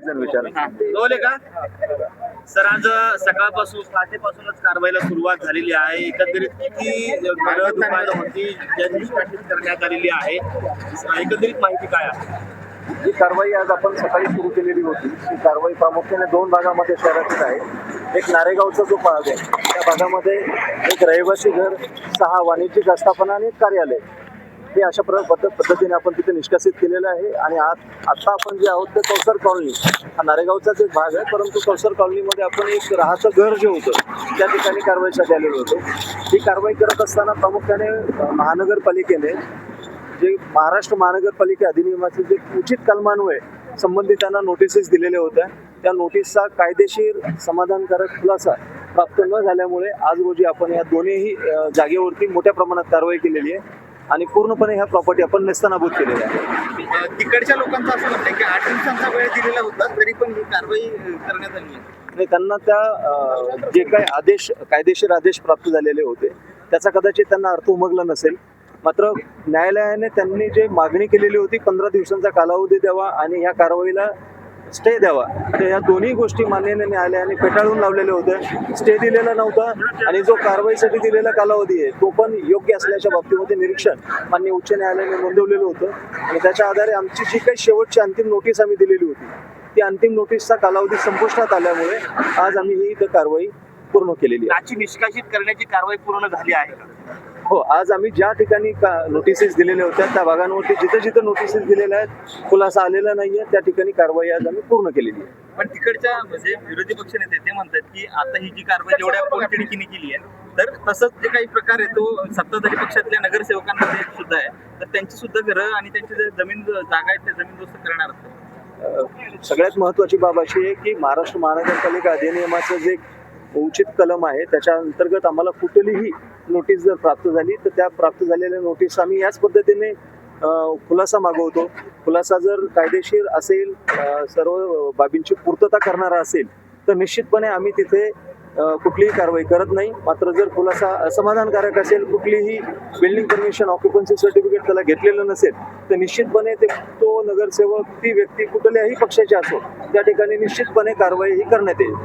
जण विचारा. बोले का सर, आज सकाळपासून पहाटेपासूनच कारवाईला सुरुवात झालेली आहे. एकंदरीत किती घरं दुकानं होती ज्यांची निष्कासित करण्यात आलेली आहे, एकंदरीत माहिती काय आहे? ही कारवाई आज आपण सकाळी सुरू केलेली होती. ही कारवाई प्रामुख्याने 2 भागामध्ये शहरातील आहे. एक नारेगावचा जो भाग आहे त्या भागामध्ये एक रहिवासी घर, 6 वाणिज्यिक आस्थापना आणि एक कार्यालय, हे अशा पद्धतीने आपण तिथे निष्कासित केलेलं आहे. आणि आता आपण जे आहोत ते कौसर कॉलनी, हा नारेगावचाच एक भाग आहे, परंतु कौसर कॉलनीमध्ये आपण एक राहाचं घर जे होतं त्या ठिकाणी कारवाईसाठी आलेलो होतो. ही कारवाई करत असताना प्रामुख्याने महानगरपालिकेने जे महाराष्ट्र महानगरपालिका अधिनियमाचे जे उचित कलमान्वये संबंधितांना नोटिसेस दिलेल्या होत्या, त्या नोटीसचा कायदेशीर समाधानकारक खुलासा प्राप्त न झाल्यामुळे आज रोजी आपण या दोन्ही जागेवरती मोठ्या प्रमाणात कारवाई केलेली आहे आणि पूर्णपणे ह्या प्रॉपर्टी आपण नेस्तनाबूत केलेल्या आहे. तिकडच्या लोकांचं असं म्हणणं आहे की 8 दिवसांचा वेळ दिलेला होता, तरी पण ही कारवाई करण्यात आली आहे. आणि त्यांना त्या जे काही आदेश, कायदेशीर आदेश प्राप्त झालेले होते त्याचा कदाचित त्यांना अर्थ उमगला नसेल. मात्र न्यायालयाने त्यांनी जे मागणी केलेली होती 15 दिवसांचा कालावधी द्यावा आणि ह्या कारवाईला स्टे द्यावा, तर या दोन्ही गोष्टी माननीय न्यायालयाने फेटाळून लावलेले होते. स्टे दिलेला नव्हता आणि जो कारवाईसाठी दिलेला कालावधी आहे तो पण योग्य असल्याच्या बाबतीमध्ये निरीक्षण माननीय उच्च न्यायालयाने नोंदवलेलं होतं. आणि त्याच्या आधारे आमची जी काही शेवटची अंतिम नोटीस आम्ही दिलेली होती ती अंतिम नोटीसचा कालावधी संपुष्टात आल्यामुळे आज आम्ही ही इथं कारवाई पूर्ण केलेली आहे. याची निष्कासित करण्याची कारवाई पूर्ण झाली आहे का? हो, आज आम्ही ज्या ठिकाणी नोटिसेस दिलेल्या होत्या त्या भागांवरती जिथं जिथं नोटिसेस दिलेल्या आहेत खुलासा आलेला नाहीये त्या ठिकाणी कारवाई आज आम्ही पूर्ण केलेली आहे. पण तिकडच्या म्हणजे विरोधी पक्ष नेते ते म्हणतात की आता ही जी कारवाई जेवढ्या पोटतिडकीने केली आहे, तर तसंच जे काही प्रकार आहे तो सत्ताधारी पक्षातल्या नगरसेवकांमध्ये सुद्धा आहे, तर त्यांची सुद्धा घरं आणि त्यांची जे जमीन जागा आहेत त्या जमीनदोस्त करणार असतात. सगळ्यात महत्त्वाची बाब अशी आहे की महाराष्ट्र महानगरपालिका अधिनियमाचं जे उचित कलम आहे त्याच्या अंतर्गत आम्हाला कुठलीही नोटीस जर प्राप्त झाली तर त्या प्राप्त झालेल्या नोटीस आम्ही याच पद्धतीने खुलासा मागवतो. खुलासा जर कायदेशीर असेल, सर्व बाबींची पूर्तता करणारा असेल तर निश्चितपणे आम्ही तिथे कुठलीही कारवाई करत नाही. मात्र जर खुलासा असमाधानकारक असेल, कुठलीही बिल्डिंग परमिशन, ऑक्युपन्सी सर्टिफिकेट त्याला घेतलेलं नसेल तर निश्चितपणे तो नगरसेवक, ती व्यक्ती कुठल्याही पक्षाची असो त्या ठिकाणी निश्चितपणे कारवाई ही करण्यात येईल.